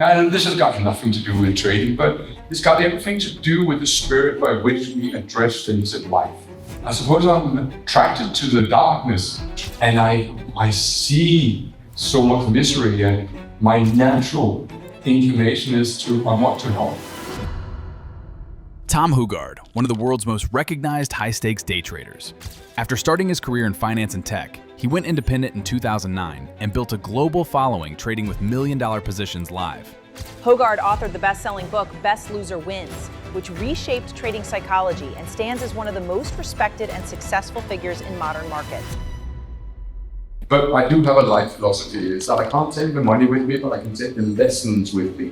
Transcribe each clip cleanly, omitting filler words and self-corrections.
And this has got nothing to do with trading, but it's got everything to do with the spirit by which we address things in life. I suppose I'm attracted to the darkness, and I see so much misery, and my natural inclination is to I want to help. Tom Hougaard, one of the world's most recognized high-stakes day traders. After starting his career in finance and tech, he went independent in 2009 and built a global following trading with million-dollar positions live. Hougaard authored the best-selling book, Best Loser Wins, which reshaped trading psychology and stands as one of the most respected and successful figures in modern markets. But I do have a life philosophy, is that I can't take the money with me, but I can take the lessons with me.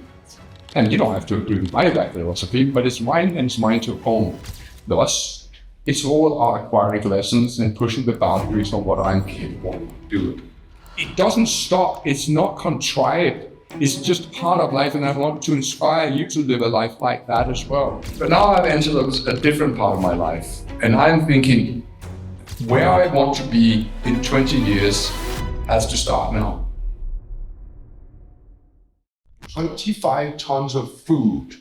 And you don't have to agree with my life philosophy, but it's mine and it's mine to own. Thus, it's all our acquiring lessons and pushing the boundaries of what I'm capable of doing. It doesn't stop, it's not contrived. It's just part of life, and I want to inspire you to live a life like that as well. But now I've entered a different part of my life, and I'm thinking where I want to be in 20 years has to start now. 25 tons of food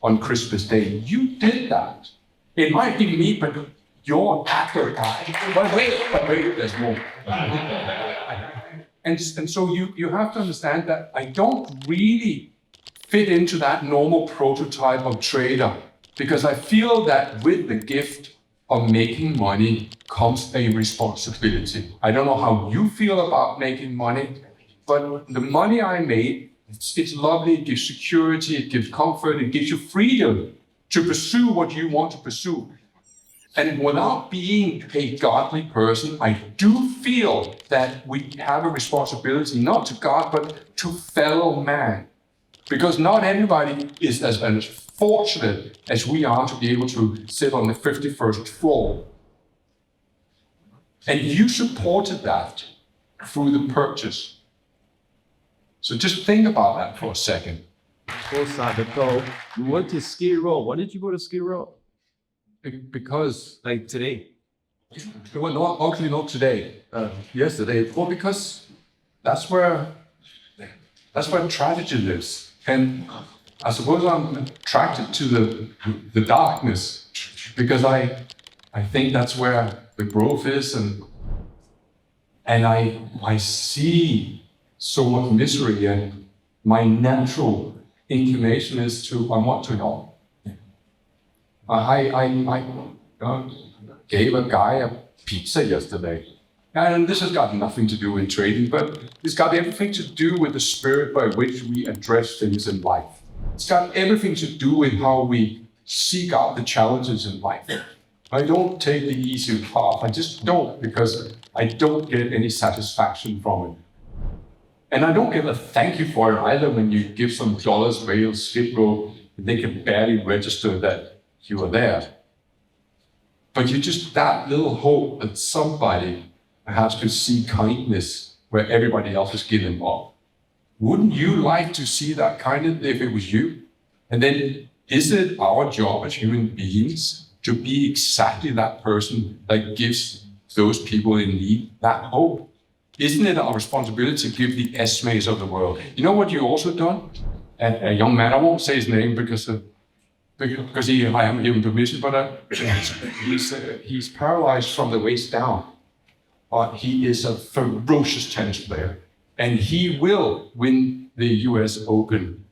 on Christmas Day. You did that. It might be me, but you're actor guy. But wait, there's more. And so you have to understand that I don't really fit into that normal prototype of trader, because I feel that with the gift of making money comes a responsibility. I don't know how you feel about making money, but the money I made, it's lovely, it gives security, it gives comfort, it gives you freedom to pursue what you want to pursue. And without being a godly person, I do feel that we have a responsibility, not to God, but to fellow man. Because not everybody is as fortunate as we are to be able to sit on the 51st floor. And you supported that through the purchase. So just think about that for a second. You went to Skid Row. Why did you go to Skid Row? Because, Like today? well, actually not today, yesterday. Well, because that's where tragedy lives. And I suppose I'm attracted to the darkness, because I think that's where the growth is, and I see so much misery, and my natural inclination is to I want to help. I gave a guy a pizza yesterday, and this has got nothing to do with trading, but it's got everything to do with the spirit by which we address things in life. It's got everything to do with how we seek out the challenges in life. I don't take the easy path. I just don't, because I don't get any satisfaction from it. And I don't get a thank you for it either when you give some dollars away on Skid Row, and they can barely register that you were there. But you just, that little hope that somebody perhaps could see kindness where everybody else is giving up. Wouldn't you like to see that kindness if it was you? And then is it our job as human beings to be exactly that person that gives those people in need that hope? Isn't it our responsibility to give the Esmes of the world? You know what you also done? A young man, I won't say his name because I haven't given permission, but he's paralyzed from the waist down. He is a ferocious tennis player, and he will win the US Open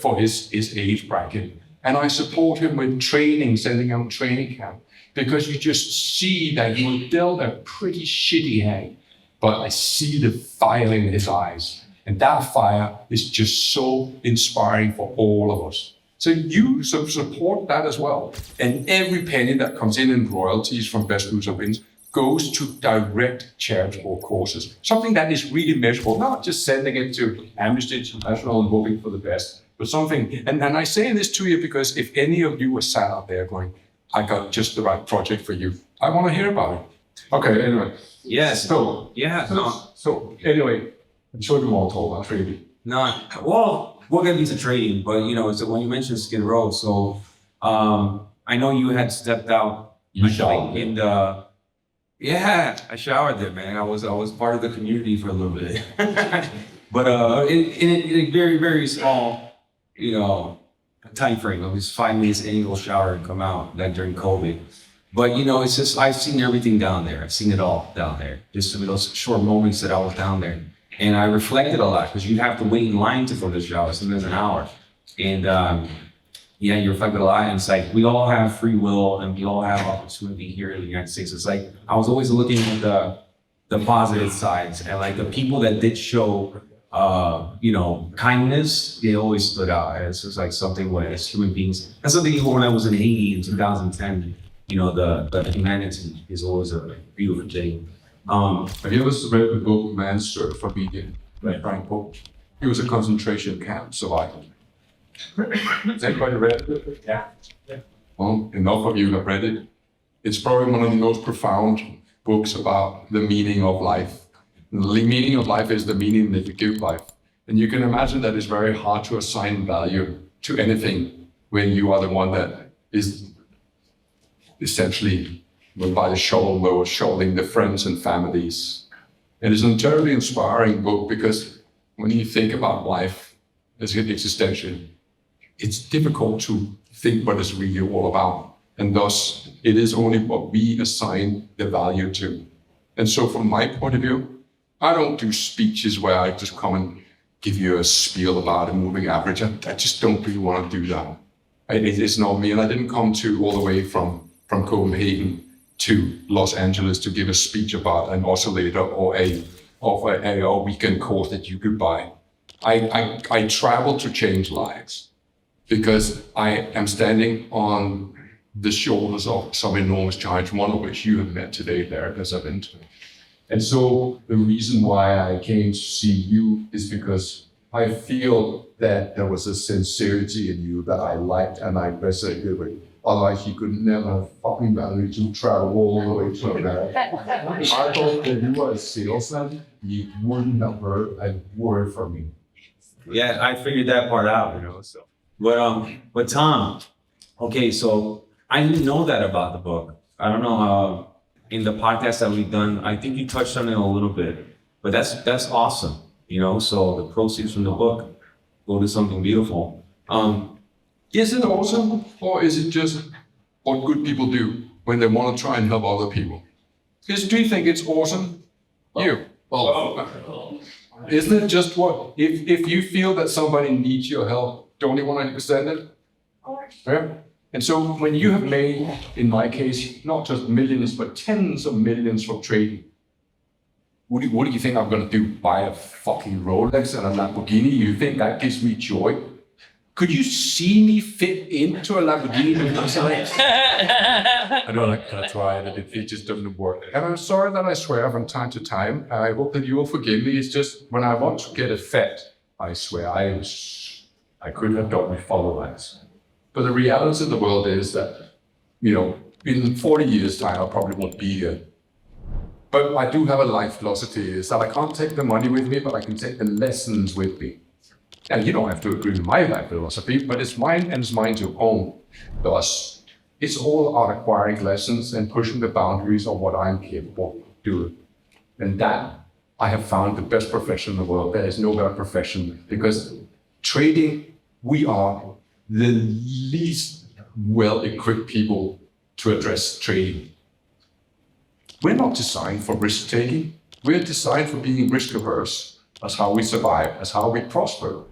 for his age bracket. And I support him with training, sending him training camp, because you just see that he was dealt a pretty shitty hand, but I see the fire in his eyes, and that fire is just so inspiring for all of us. So you support that as well. And every penny that comes in royalties from Best Loser Wins goes to direct charitable causes. Something that is really measurable, not just sending it to Amnesty International and hoping for the best, but something. And I say this to you because if any of you were sat out there going, I got just the right project for you, I want to hear about it. Okay, anyway. Yes. So anyway, I'm sure you all told about trading. No. Well, we'll get into trading, but so when you mentioned Skid Row, so I know you had stepped out. You showered. Yeah, I showered there, man. I was part of the community for a little bit. But in a very, very small, time frame. It was 5 minutes in, go shower and come out, like during COVID. But it's just, I've seen everything down there. I've seen it all down there. Just those short moments that I was down there. And I reflected a lot because you'd have to wait in line to go to the shower, sometimes an hour. And you reflect a lot. And it's like, we all have free will and we all have opportunity here in the United States. It's like, I was always looking at the positive sides, and like the people that did show, kindness, they always stood out. It's just like something where as human beings, that's something even when I was in Haiti in 2010, the humanity is always a beautiful thing. Have you ever read the book Man's Search for Meaning by Frank Pope? He was a concentration camp survivor. Has anybody read it? Yeah. Well, enough of you have read it. It's probably one of the most profound books about the meaning of life. The meaning of life is the meaning that you give life. And you can imagine that it's very hard to assign value to anything when you are the one that is essentially by the shovel or shoveling the friends and families. It is a terribly inspiring book because when you think about life as an existential, it's difficult to think what it's really all about. And thus, it is only what we assign the value to. And so from my point of view, I don't do speeches where I just come and give you a spiel about a moving average. I just don't really want to do that. It's not me. And I didn't come all the way from Copenhagen to Los Angeles to give a speech about an oscillator or a weekend course that you could buy. I travel to change lives because I am standing on the shoulders of some enormous giants, one of which you have met today, Derek, as I've been to. And so the reason why I came to see you is because I feel that there was a sincerity in you that I liked and I resonated with. Otherwise, you could never have fucking managed to travel all the way to America. I thought that you were a salesman, you wouldn't have heard a word from me. Yeah, I figured that part out, so. But Tom, okay, so I didn't know that about the book. I don't know, in the podcast that we've done, I think you touched on it a little bit, but that's awesome, so the proceeds from the book go to something beautiful. Is it awesome, or is it just what good people do when they want to try and help other people? Because do you think it's awesome? Isn't it just what, if you feel that somebody needs your help, don't you want to understand it? Yeah. And so when you have made, in my case, not just millions, but tens of millions from trading, what do you think I'm going to do? Buy a fucking Rolex and a Lamborghini? You think that gives me joy? Could you see me fit into a Lamborghini? I know I tried and it just doesn't work. And I'm sorry that I swear from time to time. I hope that you will forgive me. It's just when I want to get a fat, I swear I could have done with followers. But the reality of the world is that, in 40 years' time, I probably won't be here. But I do have a life philosophy, is that I can't take the money with me, but I can take the lessons with me. And you don't have to agree with my life philosophy, but it's mine and it's mine to own. Thus, it's all about acquiring lessons and pushing the boundaries of what I'm capable of doing. And that, I have found the best profession in the world. There is no better profession because trading, we are the least well-equipped people to address trading. We're not designed for risk-taking. We're designed for being risk-averse. That's how we survive. That's how we prosper.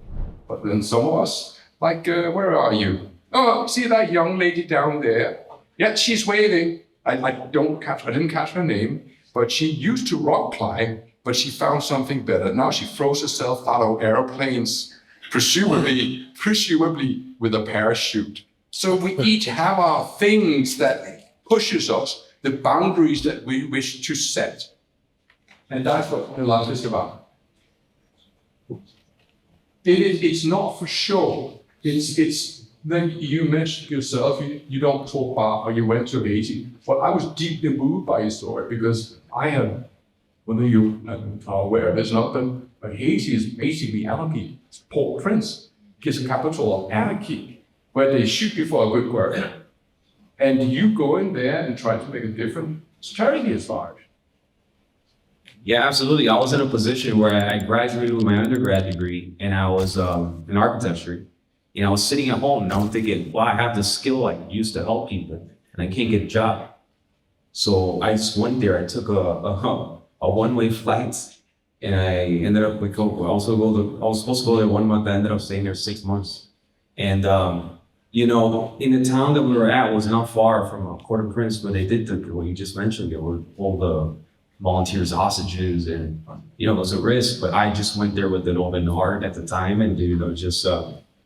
But then some of us, like, where are you? Oh, see that young lady down there? Yeah, she's waving. I didn't catch her name, but she used to rock climb, but she found something better. Now she throws herself out of airplanes, presumably with a parachute. So we each have our things that pushes us, the boundaries that we wish to set. And that's what the life is about. It's not for sure. It's then you mentioned yourself, you don't talk about how you went to Haiti. Well, I was deeply moved by your story because I have, whether you are aware of this or not, but Haiti is basically anarchy. It's Port-au-Prince. It's a capital of anarchy, where they shoot you for a good work. And you go in there and try to make a difference. Charity is large. Yeah, absolutely. I was in a position where I graduated with my undergrad degree and I was in architecture. And I was sitting at home and I'm thinking, well, I have this skill I can use to help people and I can't get a job. So I just went there. I took a one-way flight and I ended up I was supposed to go there 1 month. I ended up staying there 6 months. And you know, in the town that we were at was not far from Port-au-Prince, where they did what you just mentioned. They were all the volunteers hostages, and you know, it was a risk. But I just went there with an open heart at the time, and you know, just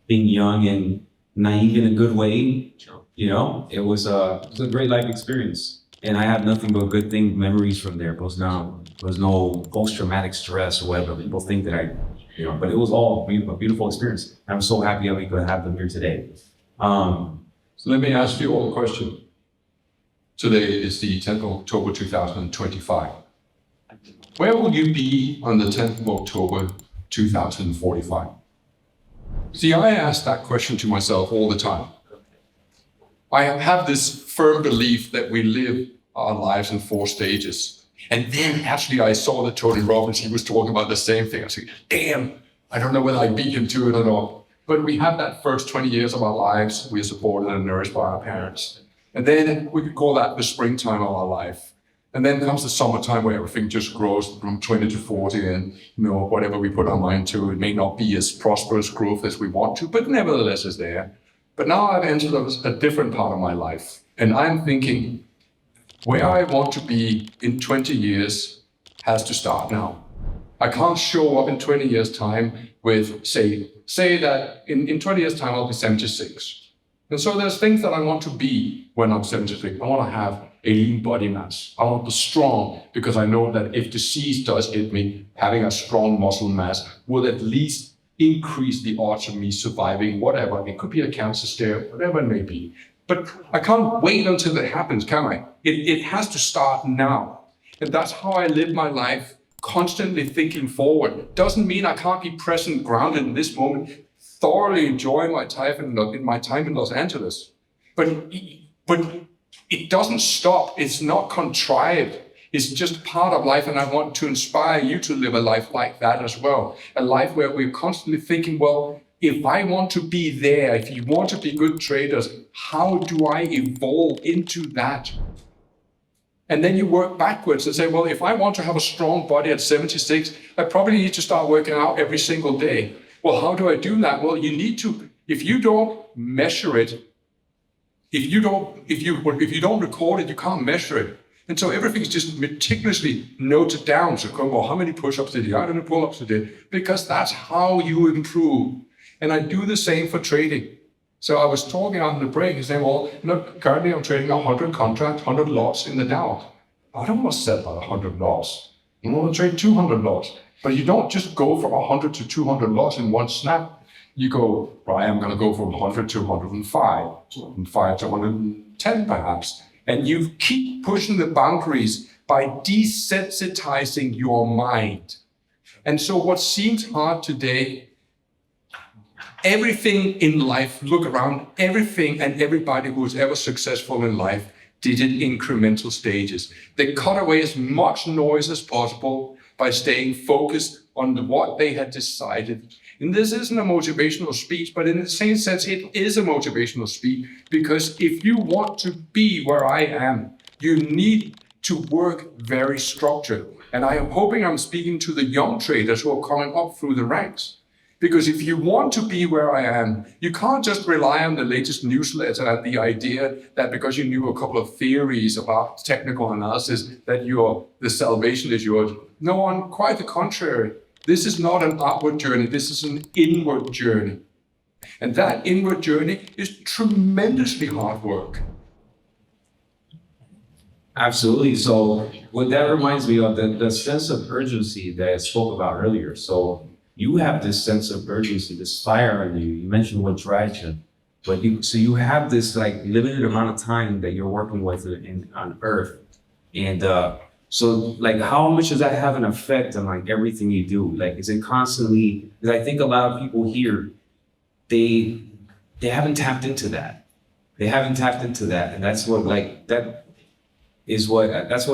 being young and naive in a good way. You know, it was a great life experience, and I have nothing but good memories from there. There was no post-traumatic stress or whatever people think that you know. But it was all a beautiful experience. I'm so happy that we could have them here today. So let me ask you all a question. Today is the 10th of October 2025. Where will you be on the 10th of October 2045? See, I ask that question to myself all the time. I have this firm belief that we live our lives in 4 stages. And then actually I saw that Tony Robbins, he was talking about the same thing. I said, damn, I don't know whether I beat him to it or not. But we have that first 20 years of our lives. We are supported and nourished by our parents. And then we could call that the springtime of our life. And then comes the summertime where everything just grows from 20 to 40 and, you know, whatever we put our mind to, it may not be as prosperous growth as we want to, but nevertheless is there. But now I've entered a different part of my life. And I'm thinking, where I want to be in 20 years has to start now. I can't show up in 20 years' time with, say that in 20 years' time I'll be 76. And so there's things that I want to be when I'm 76. I want to have a lean body mass. I want to be strong because I know that if disease does hit me, having a strong muscle mass will at least increase the odds of me surviving whatever. It could be a cancer scare, whatever it may be. But I can't wait until it happens, can I? It has to start now. And that's how I live my life, constantly thinking forward. Doesn't mean I can't be present, grounded in this moment, thoroughly enjoying my time in Los Angeles. But it doesn't stop. It's not contrived. It's just part of life. And I want to inspire you to live a life like that as well. A life where we're constantly thinking, well, if I want to be there, if you want to be good traders, how do I evolve into that? And then you work backwards and say, well, if I want to have a strong body at 76, I probably need to start working out every single day. Well, how do I do that? Well, you need to, if you don't measure it, if you don't record it, you can't measure it. And so everything's just meticulously noted down. So, well, how many push-ups did you? How many pull-ups did you? Because that's how you improve. And I do the same for trading. So I was talking on the break and saying, well, look, currently I'm trading 100 contracts, 100 lots in the Dow. I don't want to sell about 100 lots. I want to trade 200 lots. But you don't just go from 100 to 200 lots in one snap. You go, right, I'm going to go from 100 to 105, 105 to 110 perhaps. And you keep pushing the boundaries by desensitizing your mind. And so what seems hard today, everything in life, look around, everything and everybody who was ever successful in life did it in incremental stages. They cut away as much noise as possible by staying focused on what they had decided. And this isn't a motivational speech, but in the same sense, it is a motivational speech, because if you want to be where I am, you need to work very structured. And I am hoping I'm speaking to the young traders who are coming up through the ranks. Because if you want to be where I am, you can't just rely on the latest newsletter and the idea that because you knew a couple of theories about technical analysis, that the salvation is yours. No, on quite the contrary. This is not an outward journey. This is an inward journey. And that inward journey is tremendously hard work. Absolutely. So what that reminds me of, the sense of urgency that I spoke about earlier. So you have this sense of urgency, this fire in you. You mentioned what drives you. But you have this like limited amount of time that you're working with on Earth. And so like how much does that have an effect on like everything you do? Like is it constantly, because I think a lot of people here, they haven't tapped into that. They haven't tapped into that. And that's what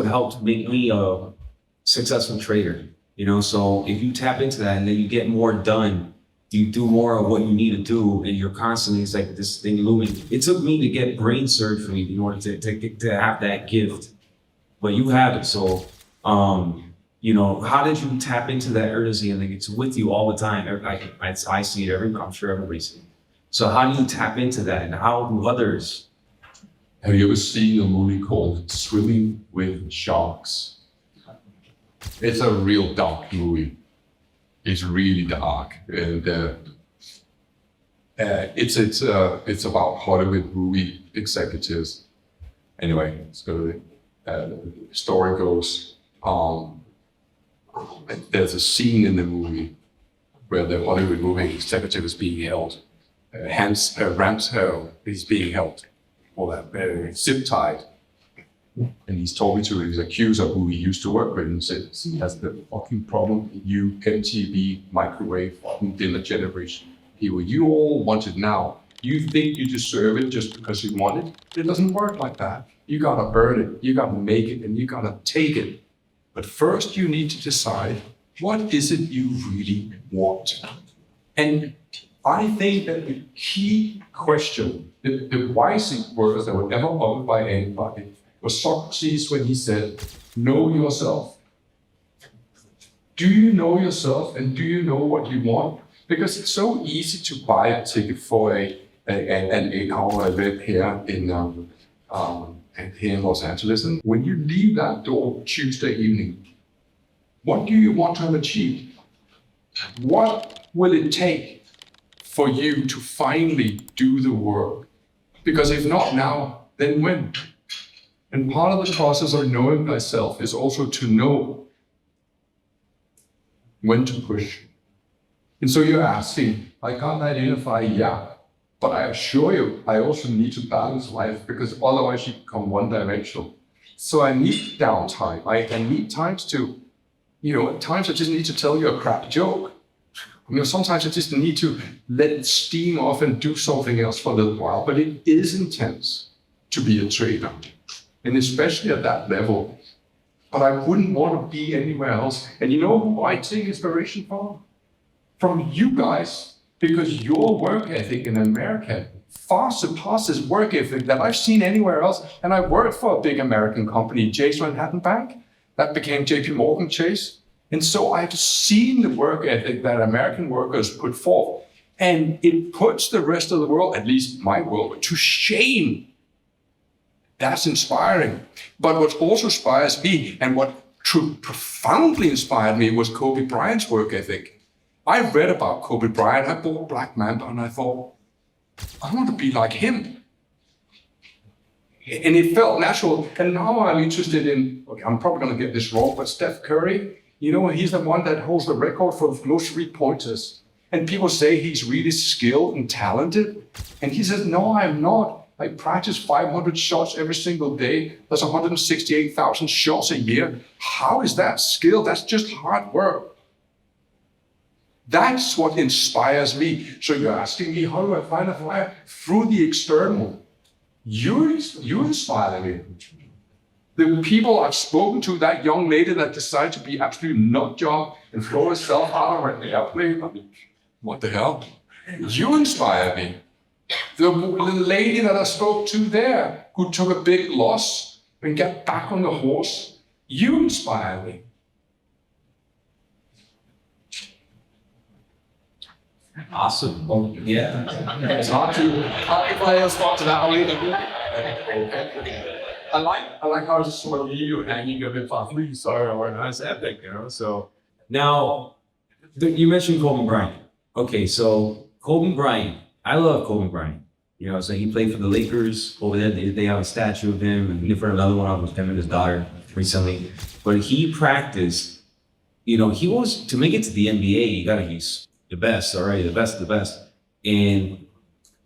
helped make me successful trader, you know? So if you tap into that and then you get more done, you do more of what you need to do, and you're constantly, it's like this thing looming. It took me to get brain surgery in order to have that gift, but you have it. So, you know, how did you tap into that urgency? And like, it's with you all the time. I see it I'm sure everybody sees it. So how do you tap into that, and how do others? Have you ever seen a movie called Swimming with Sharks? It's a real dark movie. It's really dark, and it's about Hollywood movie executives. Anyway, so the story goes, there's a scene in the movie where the Hollywood movie executive is being held. Ramshaw is being held, or that zip tied. And he's talking to his accuser who he used to work with and says, he has the fucking problem, you MTV microwave fucking dinner generation. People, you all want it now. You think you deserve it just because you want it? It doesn't work like that. You gotta earn it, you gotta make it, and you gotta take it. But first you need to decide, what is it you really want? And I think that the key question, the wisest words that were ever uttered by anybody, was Socrates when he said, know yourself. Do you know yourself, and do you know what you want? Because it's so easy to buy a ticket for an 8-hour event here in Los Angeles. And when you leave that door Tuesday evening, what do you want to have achieved? What will it take for you to finally do the work? Because if not now, then when? And part of the process of knowing thyself is also to know when to push. And so you're asking, I can't identify, yeah, but I assure you, I also need to balance life, because otherwise you become one-dimensional. So I need downtime. I need times to, at times I just need to tell you a crap joke. Sometimes I just need to let it steam off and do something else for a little while. But it is intense to be a trader, and especially at that level. But I wouldn't want to be anywhere else. And you know who I take inspiration from? From you guys, because your work ethic in America far surpasses work ethic that I've seen anywhere else. And I worked for a big American company, Chase Manhattan Bank, that became JP Morgan Chase. And so I've seen the work ethic that American workers put forth. And it puts the rest of the world, at least my world, to shame. That's inspiring. But what also inspires me, and what profoundly inspired me, was Kobe Bryant's work ethic. I read about Kobe Bryant, I bought Black Mamba, and I thought, I want to be like him. And it felt natural. And now I'm interested in, okay, I'm probably going to get this wrong, but Steph Curry, he's the one that holds the record for the most three-pointers. And people say he's really skilled and talented. And he says, no, I'm not. I practice 500 shots every single day. That's 168,000 shots a year. How is that skill? That's just hard work. That's what inspires me. So you're asking me, how do I find a fire? Through the external. You inspire me. The people I've spoken to, that young lady that decided to be absolute nut job and throw herself out of an airplane. I mean, what the hell? You inspire me. The lady that I spoke to there, who took a big loss and got back on the horse, you inspire me. Awesome. Well, yeah. It's hard to play a spot to that way. I like how it's sort of you hanging a bit off Lee, or nice epic, So Now, you mentioned Kobe Bryant. Okay, so Kobe Bryant, I love Kobe Bryant. So he played for the Lakers over there. They have a statue of him, and for another one with him and his daughter recently. But he practiced, he was, to make it to the NBA, you gotta be the best, all right, the best of the best. And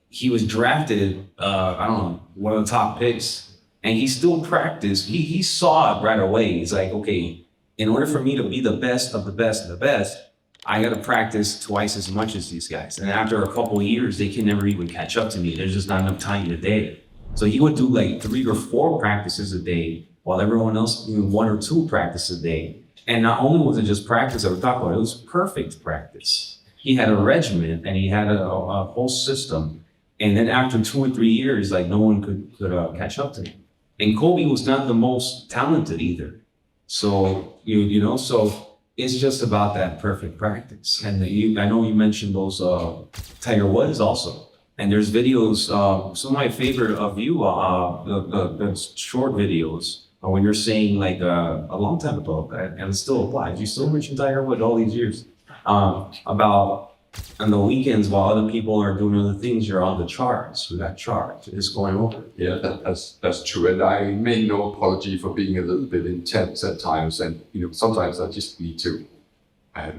he was drafted, one of the top picks, and he still practiced. He saw it right away. He's like, okay, in order for me to be the best of the best of the best, I got to practice twice as much as these guys. And after a couple of years, they can never even catch up to me. There's just not enough time in a day. So he would do like 3 or 4 practices a day, while everyone else doing 1 or 2 practices a day. And not only was it just practice that we talked about, it was perfect practice. He had a regimen and he had a whole system. And then after 2 or 3 years, like no one could catch up to him. And Kobe was not the most talented either. So, so it's just about that perfect practice. And I know you mentioned those Tiger Woods also. And there's videos, some of my favorite of you, the short videos, when you're saying like a long time ago, and it still applies, you still mention Tiger Woods all these years, about on the weekends while other people are doing other things, you're on the charts with that chart. It's going over. Yeah, that's true. And I make no apology for being a little bit intense at times. And, sometimes I just need to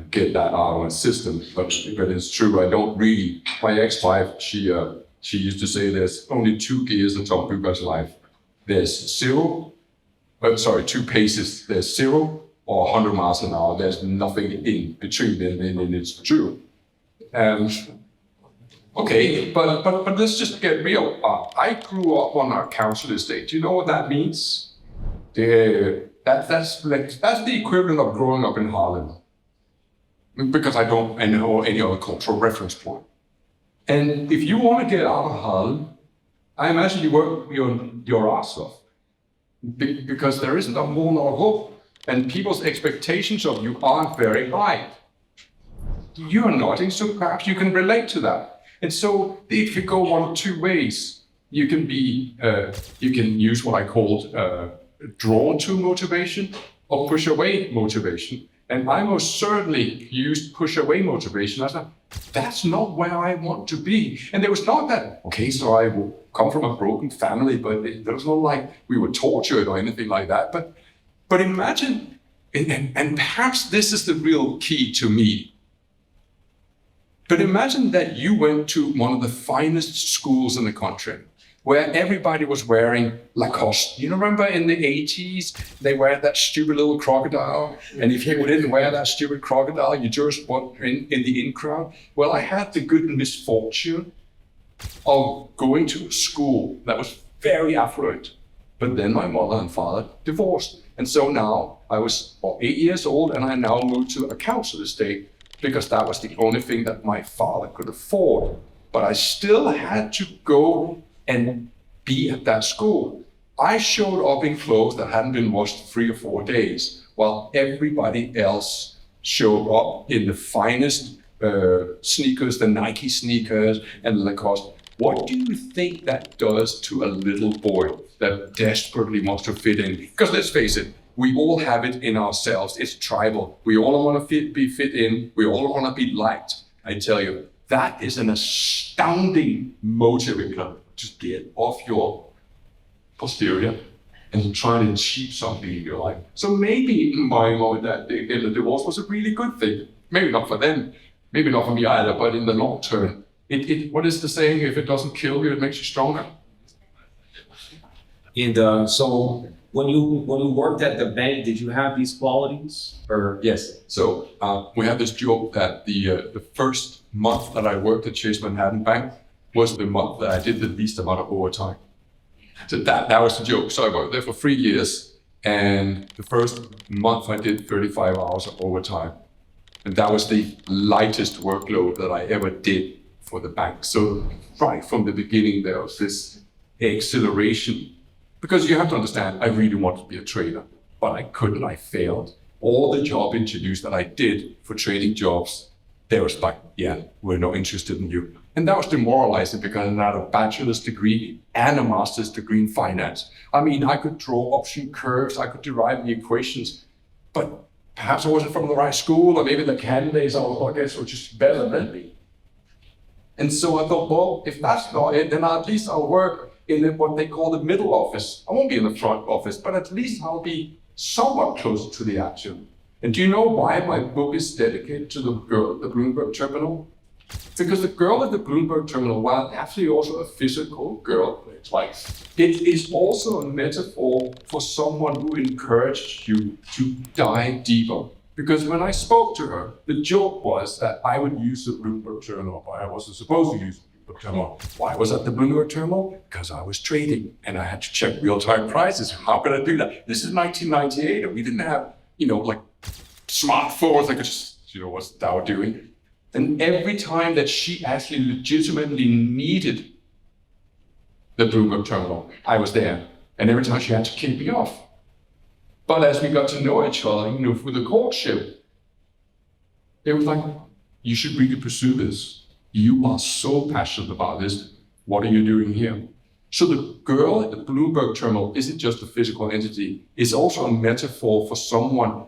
get that out of my system. But it's true. I don't really. My ex-wife, she used to say there's only 2 gears in Tom Hougaard's life. There's 2 paces. There's 0 or 100 miles an hour. There's nothing in between. And it's true. Okay, but let's just get real. I grew up on a council estate. Do you know what that means? That's the equivalent of growing up in Harlem. Because I don't know any other cultural reference point. And if you want to get out of Harlem, I imagine you work your ass off. Because there isn't a more nor hope. And people's expectations of you aren't very high. You're nodding, so perhaps you can relate to that. And so if you go one of 2 ways, you can use what I called drawn to motivation or push away motivation. And I most certainly used push away motivation. I said, that's not where I want to be. And there was not that, okay, so I will come from a broken family, but there was not like we were tortured or anything like that. But imagine, and perhaps this is the real key to me. But imagine that you went to one of the finest schools in the country, where everybody was wearing Lacoste. You remember in the 80s, they wear that stupid little crocodile? And if you didn't wear that stupid crocodile, you just were in the in crowd. Well, I had the good misfortune of going to a school that was very affluent. But then my mother and father divorced. And so now I was 8 years old and I now moved to a council estate, because that was the only thing that my father could afford. But I still had to go and be at that school. I showed up in clothes that hadn't been washed 3 or 4 days, while everybody else showed up in the finest sneakers, the Nike sneakers and Lacoste. What do you think that does to a little boy that desperately wants to fit in? Because let's face it, we all have it in ourselves. It's tribal. We all want to be fit in. We all want to be liked. I tell you, that is an astounding motivator to get off your posterior and try to achieve something in your life. So maybe my mom and dad getting a divorce was a really good thing. Maybe not for them, maybe not for me either, but in the long term, what is the saying? If it doesn't kill you, it makes you stronger. And so when you worked at the bank, did you have these qualities? Or yes. So we have this joke that the first month that I worked at Chase Manhattan Bank was the month that I did the least amount of overtime. So that was the joke. So I worked there for 3 years, and the first month I did 35 hours of overtime. And that was the lightest workload that I ever did for the bank. So right from the beginning, there was this exhilaration. Because you have to understand, I really wanted to be a trader, but I couldn't, I failed. All the job interviews that I did for trading jobs, they was like, yeah, we're not interested in you. And that was demoralizing because I had a bachelor's degree and a master's degree in finance. I mean, I could draw option curves, I could derive the equations, but perhaps I wasn't from the right school, or maybe the candidates, I guess, were just better than me. And so I thought, well, if that's not it, then at least I'll work in what they call the middle office. I won't be in the front office, but at least I'll be somewhat closer to the action. And do you know why my book is dedicated to the girl at the Bloomberg terminal? Because the girl at the Bloomberg terminal, while actually also a physical girl, it is also a metaphor for someone who encouraged you to dive deeper. Because when I spoke to her, the joke was that I would use the Bloomberg terminal, but I wasn't supposed to use the terminal. Why was at the Bloomberg terminal? Because I was trading and I had to check real-time prices. How could I do that? This is 1998 and we didn't have, like smartphones. I could just, what's Dow doing? And every time that she actually legitimately needed the Bloomberg terminal, I was there. And every time she had to kick me off. But as we got to know each other, through the courtship, it was like, you should really pursue this. You are so passionate about this. What are you doing here? So the girl at the Bloomberg terminal isn't just a physical entity. It's also a metaphor for someone,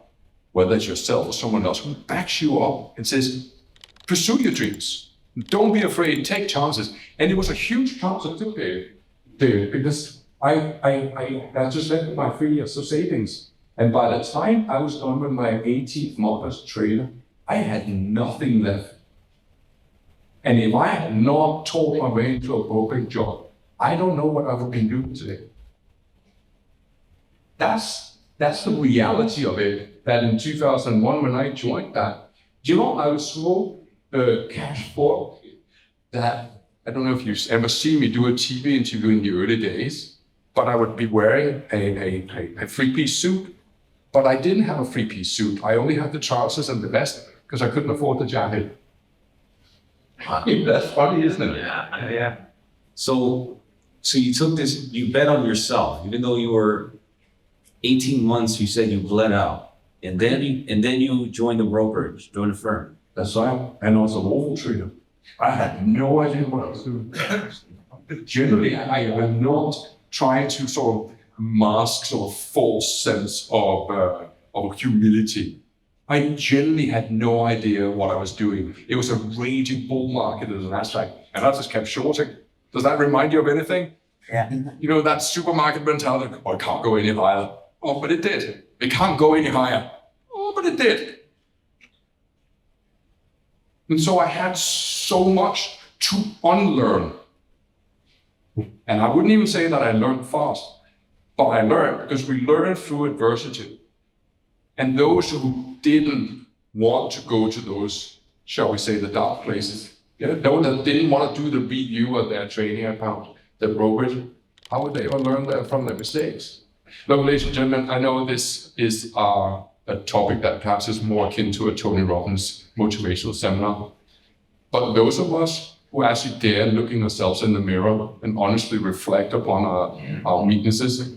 whether it's yourself or someone else, who backs you up and says, pursue your dreams. Don't be afraid, take chances. And it was a huge chance I took there because I just left my 3 years of savings. And by the time I was done with my 18th month as a trader, I had nothing left. And if I had not talked my way into a brokerage job, I don't know what I would be doing today. That's the reality of it, that in 2001, when I joined that, I was so cash poor that, I don't know if you've ever seen me do a TV interview in the early days, but I would be wearing a three-piece suit. But I didn't have a three-piece suit. I only had the trousers and the vest because I couldn't afford the jacket. That's funny, isn't it? Yeah. So you took this, you bet on yourself, even though you were 18 months, you said you bled out. And then you joined the brokerage, joined the firm. That's right. And I was a local trader. I had no idea what I was doing. Generally, I am not trying to sort of mask sort of false sense of humility. I generally had no idea what I was doing. It was a raging bull market in the Nasdaq, and I just kept shorting. Does that remind you of anything? Yeah. That supermarket mentality, it can't go any higher. Oh, but it did. It can't go any higher. Oh, but it did. And so I had so much to unlearn. And I wouldn't even say that I learned fast, but I learned because we learn through adversity. And those who didn't want to go to those, shall we say, the dark places, those that didn't want to do the review of their trading account, their brokerage, how would they ever learn from their mistakes? Look, ladies and gentlemen, I know this is a topic that perhaps is more akin to a Tony Robbins motivational seminar. But those of us who actually dare looking ourselves in the mirror and honestly reflect upon our weaknesses,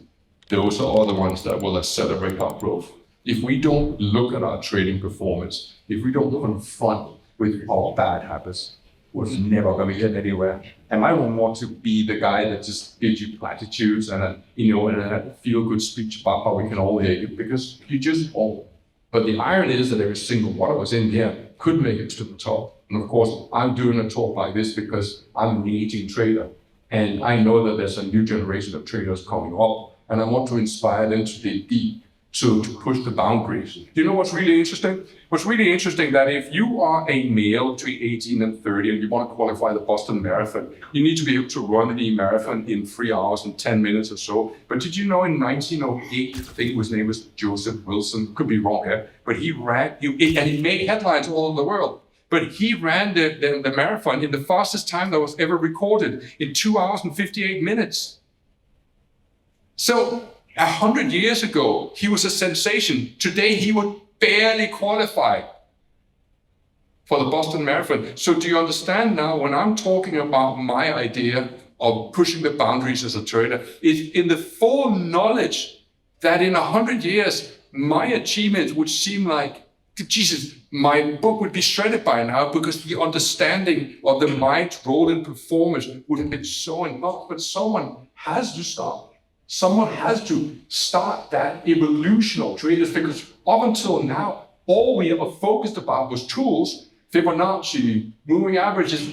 those are the ones that will accelerate our growth. If we don't look at our trading performance, if we don't confront with our bad habits, we're never going to get anywhere. And I don't want to be the guy that just gives you platitudes and a feel-good speech about how we can all hate it, because you just won't. But the irony is that every single one of us in here could make it to the top. And of course, I'm doing a talk like this because I'm an aging trader. And I know that there's a new generation of traders coming up. And I want to inspire them to dig deep, to push the boundaries. Do you know what's really interesting? What's really interesting that if you are a male between 18 and 30 and you want to qualify the Boston Marathon, you need to be able to run the marathon in 3 hours and 10 minutes or so. But did you know in 1908, I think his name was Joseph Wilson, could be wrong here, but he ran, and he made headlines all over the world. But he ran the marathon in the fastest time that was ever recorded, in 2 hours and 58 minutes. So 100 years ago, he was a sensation. Today, he would barely qualify for the Boston Marathon. So do you understand now when I'm talking about my idea of pushing the boundaries as a trader, is in the full knowledge that in 100 years, my achievements would seem like, Jesus, my book would be shredded by now because the understanding of the mind's role in performance would have been so enough. But someone has to start. Someone has to start that evolution of traders, because up until now, all we ever focused about was tools, Fibonacci, moving averages.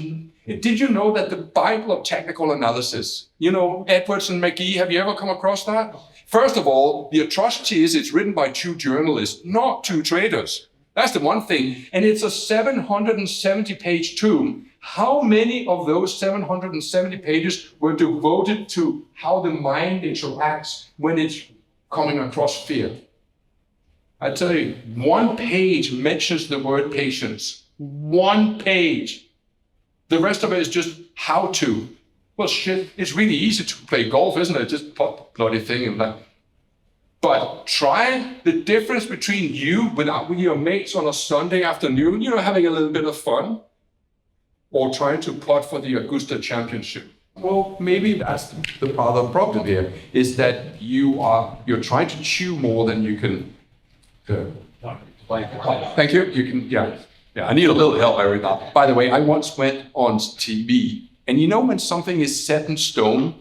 Did you know that the Bible of technical analysis, Edwards and McGee, have you ever come across that? First of all, the atrocity is it's written by 2 journalists, not 2 traders. That's the one thing. And it's a 770-page tome. How many of those 770 pages were devoted to how the mind interacts when it's coming across fear? I tell you, 1 page mentions the word patience. 1 page. The rest of it is just how to. Well, shit, it's really easy to play golf, isn't it? Just put the bloody thing in that. But try the difference between you without with your mates on a Sunday afternoon, having a little bit of fun, or trying to putt for the Augusta Championship. Well, maybe that's the part of the problem here, is that you're trying to chew more than you can. Thank you. You can, yeah. I need a little help every now. By the way, I once went on TV, and when something is set in stone,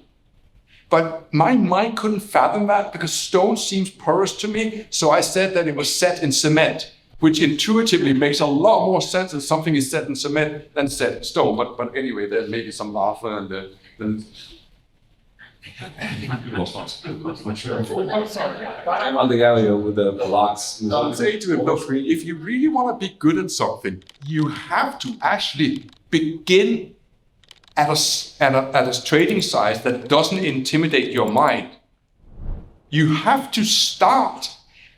but my mind couldn't fathom that because stone seems porous to me. So I said that it was set in cement, which intuitively makes a lot more sense that something is set in cement than set in stone. But anyway, there may be some laughter and then. I'm on the guy with the blocks. I'll say to him, look, if you really want to be good at something, you have to actually begin at a trading size that doesn't intimidate your mind. You have to start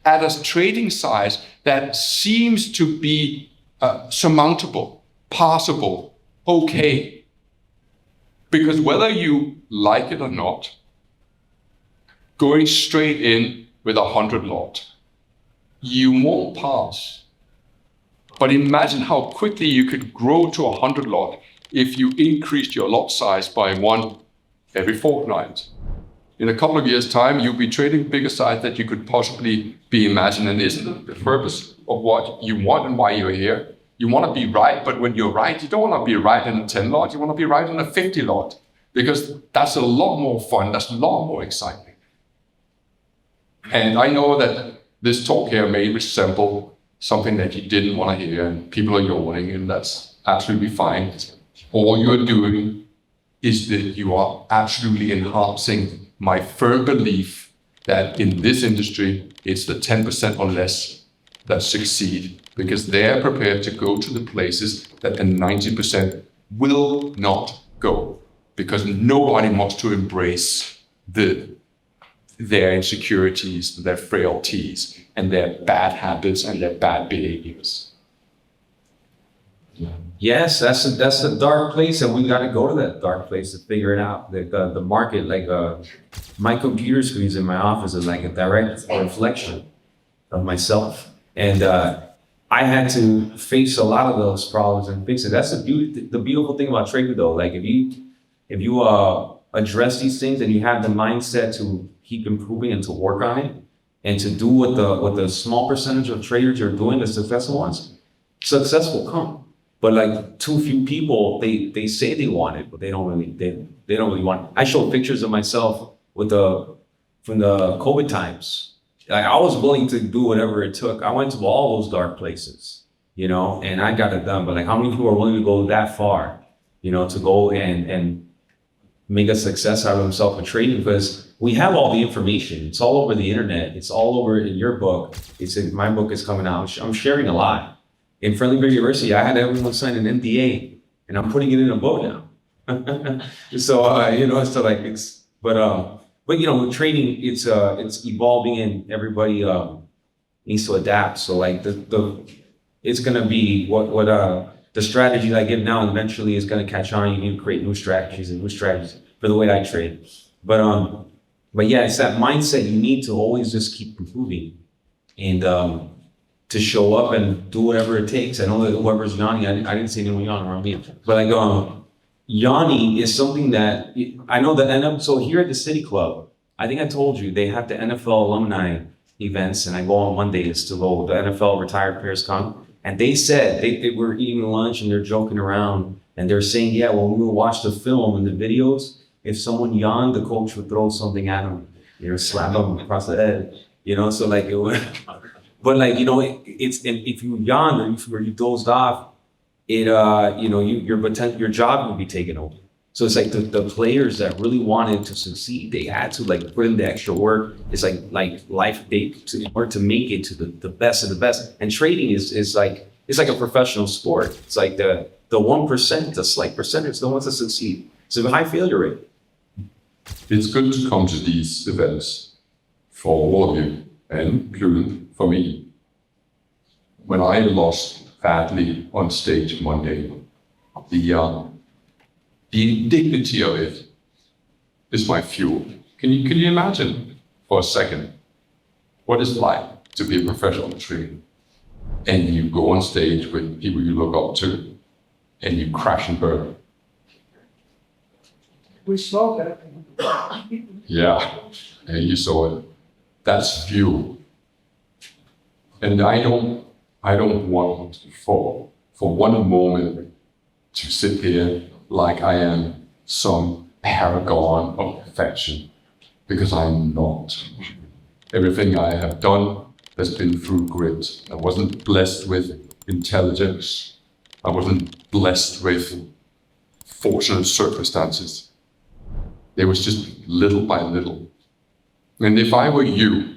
at a trading size that seems to be surmountable, passable, okay. Because whether you like it or not, going straight in with 100 lot, you won't pass. But imagine how quickly you could grow to 100 lot if you increased your lot size by 1 every fortnight. In a couple of years' time, you'll be trading bigger size that you could possibly be imagining, and isn't the purpose of what you want and why you're here. You want to be right, but when you're right, you don't want to be right in a 10 lot, you want to be right in a 50 lot, because that's a lot more fun, that's a lot more exciting. And I know that this talk here may resemble something that you didn't want to hear, and people are yawning, and that's absolutely fine. All you're doing is that you are absolutely enhancing my firm belief that in this industry, it's the 10% or less that succeed, because they're prepared to go to the places that the 90% will not go, because nobody wants to embrace their insecurities, their frailties, and their bad habits and their bad behaviors. Yes, that's a dark place, and we got to go to that dark place to figure it out. The market, my computer screens in my office is like a direct reflection of myself, and I had to face a lot of those problems and fix it. That's the beautiful thing about trading, though. Like if you address these things and you have the mindset to keep improving and to work on it, and to do what the small percentage of traders are doing, the successful ones, success will come. But like too few people, they say they want it, but they don't really want it. I showed pictures of myself from the COVID times. I was willing to do whatever it took. I went to all those dark places, and I got it done. But like, how many people are willing to go that far, to go and make a success out of themselves with trading? Because we have all the information. It's all over the internet. It's all over in your book. My book is coming out. I'm sharing a lot. In Friendly Bear University, I had everyone sign an NDA, and I'm putting it in a book now. But with trading, it's evolving, and everybody needs to adapt. So like it's gonna be what the strategies I give now eventually is gonna catch on. You need to create new strategies for the way I trade. But yeah, it's that mindset. You need to always just keep improving, and to show up and do whatever it takes. I know that whoever's yawning, I didn't see anyone yawning around me, but yawning is something that I know that so here at the City Club, I think I told you they have the NFL alumni events, and I go on Mondays to go. The NFL retired players come, and they said they were eating lunch and they're joking around, and they're saying, yeah, well, when we watch the film and the videos, if someone yawned, the coach would throw something at them, slap them across the head, so like it would. But like, it's, and if you yawn or you dozed off, your job would be taken over. So it's like the players that really wanted to succeed, they had to like put in the extra work. It's like life in order to make it to the best of the best. And trading is like, it's like a professional sport. It's like the 1%, the slight percentage, the ones that succeed. It's a high failure rate. It's good to come to these events for all of you, and including for me. When I lost badly on stage Monday, the indignity of it is my fuel. Can you imagine for a second what it's like to be a professional trader. And you go on stage with people you look up to, and you crash and burn. We saw that. Yeah, you saw it. That's fuel. And I don't want for one moment to sit here like I am some paragon of perfection, because I'm not. Everything I have done has been through grit. I wasn't blessed with intelligence. I wasn't blessed with fortunate circumstances. It was just little by little. And if I were you,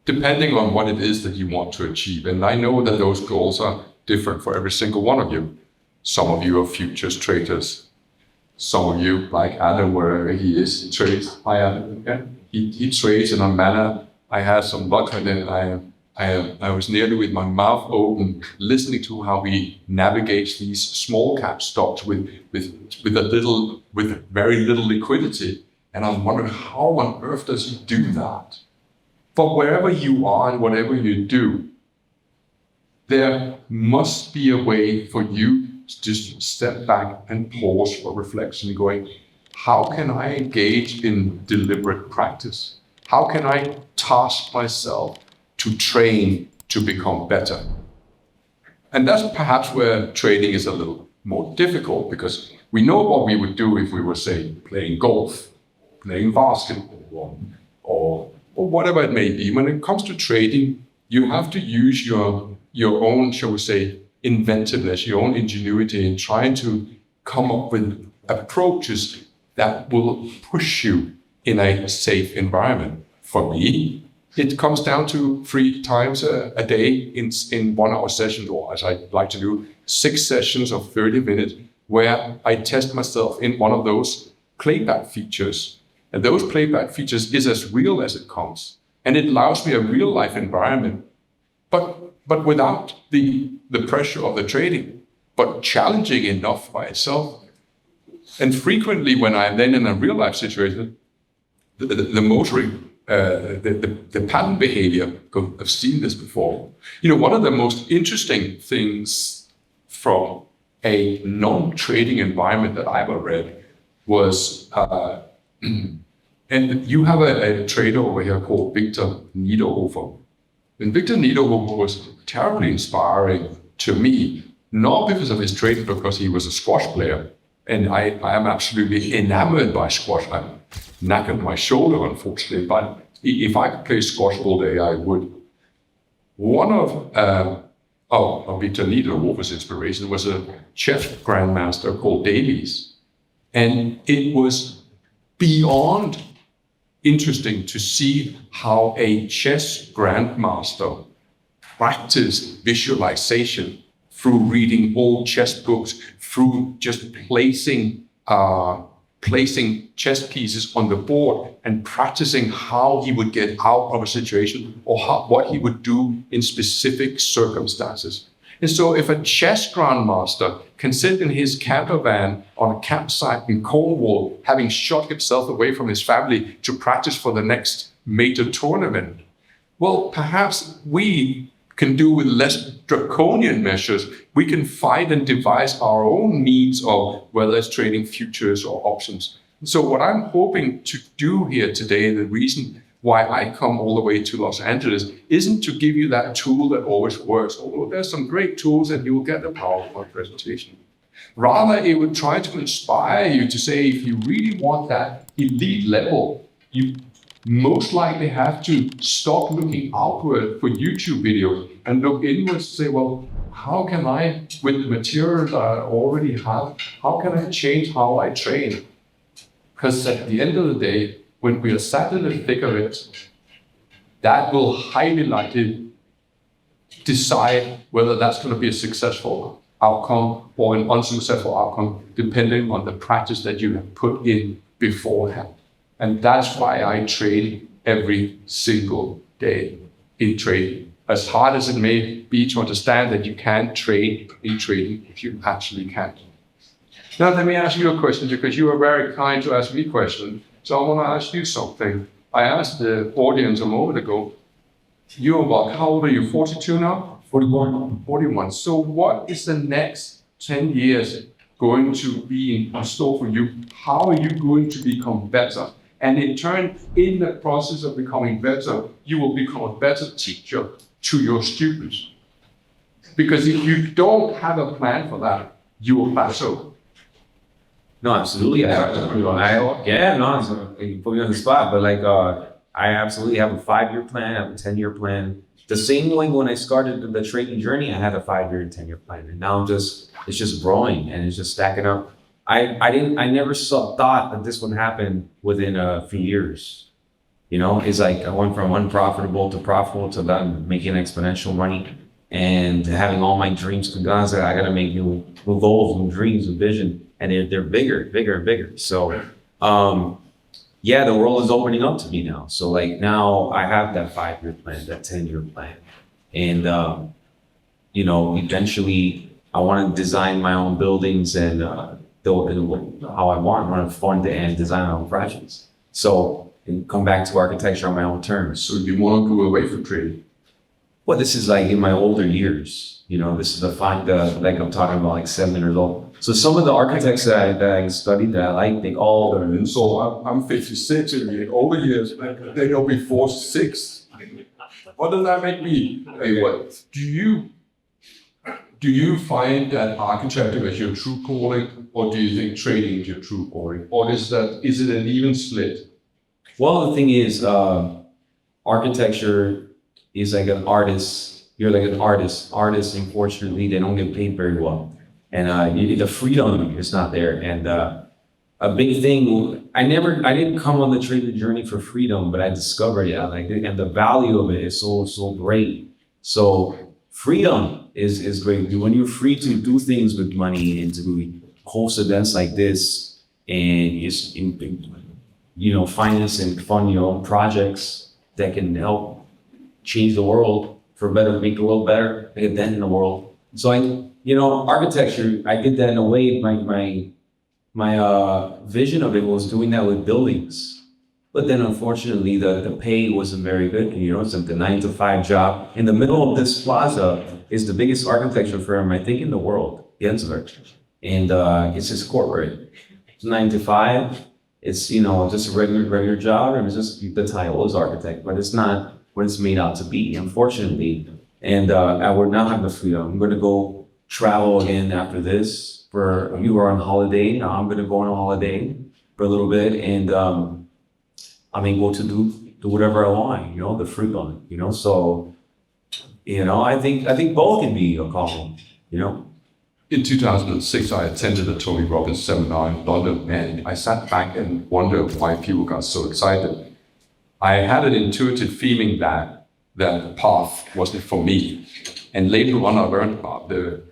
depending on what it is that you want to achieve, and I know that those goals are different for every single one of you. Some of you are futures traders. Some of you, like Adam, wherever he is, he trades. Hi, Adam. Yeah. He trades in a manner. I had some luck, and then I was nearly with my mouth open, listening to how he navigates these small cap stocks with very little liquidity. And I'm wondering, how on earth does he do that? But wherever you are and whatever you do, there must be a way for you to just step back and pause for reflection, going, how can I engage in deliberate practice? How can I task myself to train to become better? And that's perhaps where trading is a little more difficult, because we know what we would do if we were, say, playing golf, playing basketball, or whatever it may be. When it comes to trading, you have to use your own, shall we say, inventiveness, your own ingenuity in trying to come up with approaches that will push you in a safe environment. For me, it comes down to 3 times a day in 1 hour sessions, or as I like to do, 6 sessions of 30 minutes, where I test myself in one of those playback features. And those playback features is as real as it comes. And it allows me a real life environment, but without the pressure of the trading, but challenging enough by itself. And frequently when I'm then in a real life situation, the motoring, the pattern behavior, I've seen this before. You know, one of the most interesting things from a non-trading environment that I've ever read was, and you have a trader over here called Victor Niederhofer. And Victor Niederhofer was terribly inspiring to me, not because of his trading, because he was a squash player. And I am absolutely enamored by squash. I'm knackered my shoulder, unfortunately, but if I could play squash all day, I would. One of Victor Niederhofer's inspiration was a chess grandmaster called Davies. And it was beyond interesting to see how a chess grandmaster practiced visualization through reading old chess books, through just placing chess pieces on the board and practicing how he would get out of a situation, or what he would do in specific circumstances. And so if a chess grandmaster can sit in his camper van on a campsite in Cornwall, having shot himself away from his family to practice for the next major tournament, well, perhaps we can do with less draconian measures. We can find and devise our own means of whether it's trading futures or options. So what I'm hoping to do here today, the reason why I come all the way to Los Angeles, isn't to give you that tool that always works, although there's some great tools and you'll get a PowerPoint presentation. Rather, it would try to inspire you to say, if you really want that elite level, you most likely have to stop looking outward for YouTube videos and look inwards to say, well, how can I, with the material that I already have, how can I change how I train? Because at the end of the day, when we are sat in the thick of it, that will highly likely decide whether that's going to be a successful outcome or an unsuccessful outcome, depending on the practice that you have put in beforehand. And that's why I trade every single day in trading. As hard as it may be to understand that you can't trade in trading if you actually can't. Now let me ask you a question, because you were very kind to ask me a question. So I want to ask you something. I asked the audience a moment ago, You're about, how old are you, 42 now? 41. 41. So what is the next 10 years going to be in store for you? How are you going to become better? And in turn, in the process of becoming better, you will become a better teacher to your students. Because if you don't have a plan for that, you will plateau. No, absolutely. You put me on the spot, but like, I absolutely have a 5-year plan, I have a 10-year plan. The same way when I started the trading journey, I had a 5-year and 10-year plan, and now it's just growing and it's just stacking up. I never thought that this would happen within a few years. You know, it's like I went from unprofitable to profitable to then making exponential money and having all my dreams come down. I was like, I gotta make new goals, new dreams, new vision, and they're bigger and bigger. So, yeah, the world is opening up to me now. So like now I have that 5-year plan, that 10-year plan. And, you know, eventually I want to design my own buildings and how I want to fund and design my own projects. So, and come back to architecture on my own terms. So you want to go away from trading? Well, this is like in my older years, you know, this is like I'm talking about like 7 years old. So some of the architects that I studied that I like, they all. So I'm 56 in the older years, they'll be 46. What does that make me? Hey, what do you find that architecture is your true calling, or do you think trading is your true calling? Or is it an even split? Well, the thing is, architecture is like an artist. You're like an artist. Artists, unfortunately, they don't get paid very well. And the freedom is not there. And a big thing, I didn't come on the trading journey for freedom, but I discovered it. And the value of it is so great. So freedom is great. When you're free to do things with money and to host events like this, and finance and fund your own projects that can help change the world for better, make the world better, make a dent in the world. So architecture, I did that in a way. My vision of it was doing that with buildings, but then unfortunately the pay wasn't very good. It's like the 9-to-5 job. In the middle of this plaza is the biggest architecture firm I think in the world, Gensler, and it's just corporate. It's 9-to-5. It's just a regular job, and it's just the title is architect, but it's not what it's made out to be, unfortunately. And I would not have the freedom. I'm going to go travel again after this. You were on holiday. Now I'm going to go on a holiday for a little bit, and I'm able to do whatever I want. The freedom. So I think both can be a calling. In 2006, I attended the Tony Robbins seminar in London, and I sat back and wondered why people got so excited. I had an intuitive feeling that that path wasn't for me. And later on, I learned about the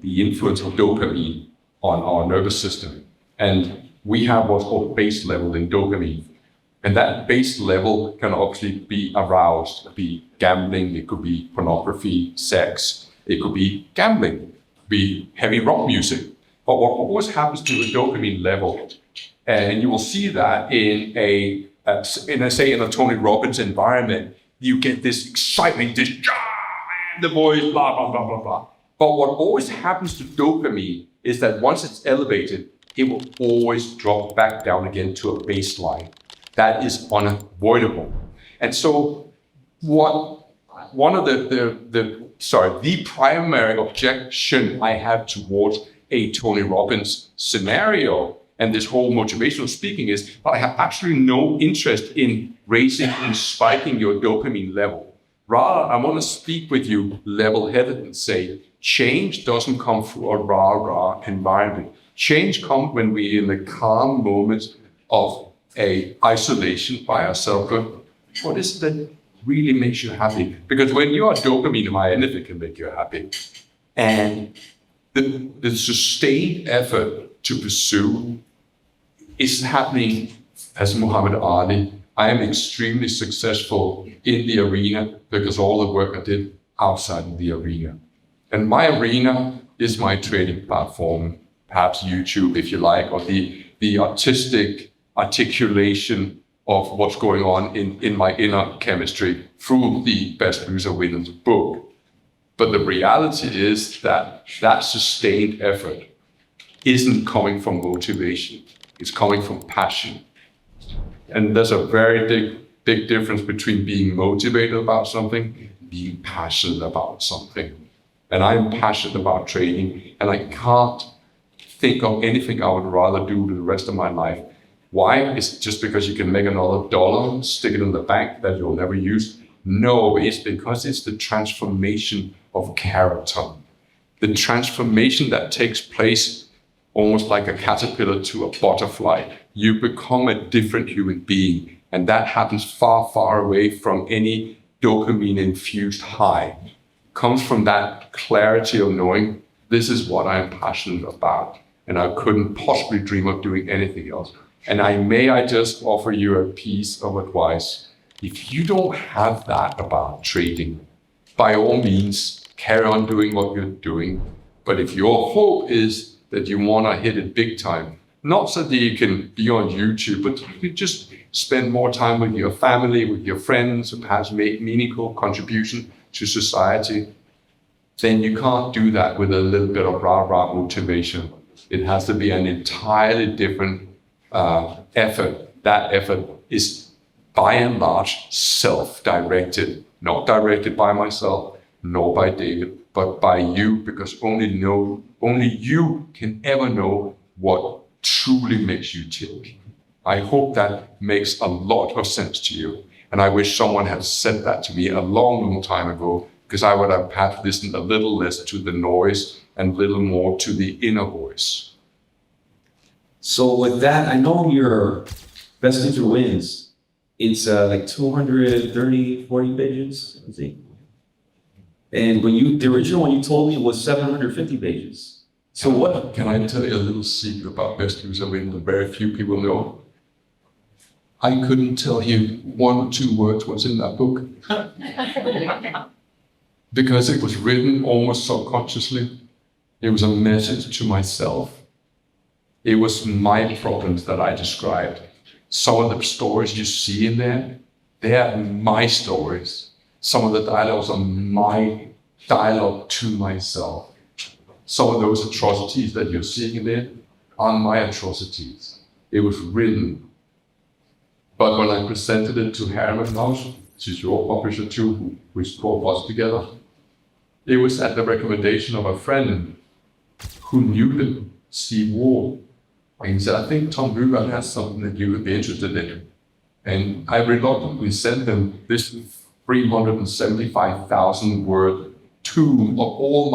influence of dopamine on our nervous system. And we have what's called base level in dopamine. And that base level can obviously be aroused. It could be gambling, it could be pornography, sex, it could be gambling, be heavy rock music. But what always happens to the dopamine level, and you will see that in a Tony Robbins environment, you get this excitement, this the voice, blah, blah, blah, blah, blah. But what always happens to dopamine is that once it's elevated, it will always drop back down again to a baseline. That is unavoidable. And so the primary objection I have towards a Tony Robbins scenario and this whole motivational speaking is that I have absolutely no interest in raising and spiking your dopamine level. Rather, I want to speak with you level-headed and say, change doesn't come through a rah-rah environment. Change comes when we're in the calm moments of a isolation by ourselves. What is it that really makes you happy? Because when you are dopamine high, anything can make you happy. And the sustained effort to pursue is happening as Muhammad Ali. I am extremely successful in the arena because all the work I did outside of the arena. And my arena is my trading platform, perhaps YouTube if you like, or the artistic articulation of what's going on in my inner chemistry through the Best Loser Wins book. But the reality is that that sustained effort isn't coming from motivation. It's coming from passion. And there's a very big difference between being motivated about something and being passionate about something. And I'm passionate about trading, and I can't think of anything I would rather do the rest of my life. Why? Is it just because you can make another dollar, stick it in the bank that you'll never use? No, it's because it's the transformation of character. The transformation that takes place almost like a caterpillar to a butterfly. You become a different human being, and that happens far, far away from any dopamine-infused high. It comes from that clarity of knowing this is what I'm passionate about, and I couldn't possibly dream of doing anything else. And I just offer you a piece of advice. If you don't have that about trading, by all means, carry on doing what you're doing. But if your hope is that you want to hit it big time, not so that you can be on YouTube, but you can just spend more time with your family, with your friends, and perhaps make meaningful contribution to society, then you can't do that with a little bit of rah-rah motivation. It has to be an entirely different effort. That effort is by and large self-directed, not directed by myself, nor by David, but by you, because only you can ever know what truly makes you tick. I hope that makes a lot of sense to you. And I wish someone had said that to me a long, long time ago, because I would have perhaps listened a little less to the noise and a little more to the inner voice. So with that, I know your Best Loser Wins. It's like 230, 40 pages, I think. And the original one you told me was 750 pages. So what? Can I tell you a little secret about Best Loser Wins that very few people know? I couldn't tell you 1 or 2 words what's in that book. Because it was written almost subconsciously. It was a message to myself. It was my problems that I described. Some of the stories you see in there, they are my stories. Some of the dialogues are my dialogue to myself. Some of those atrocities that you're seeing in there are my atrocities. It was written. But when I presented it to Harriman House, which is your publisher too, which brought us together, it was at the recommendation of a friend who knew the Steve Ward. And he said, I think Tom Hougaard has something that you would be interested in. And I reluctantly sent them this 375,000 word tome of all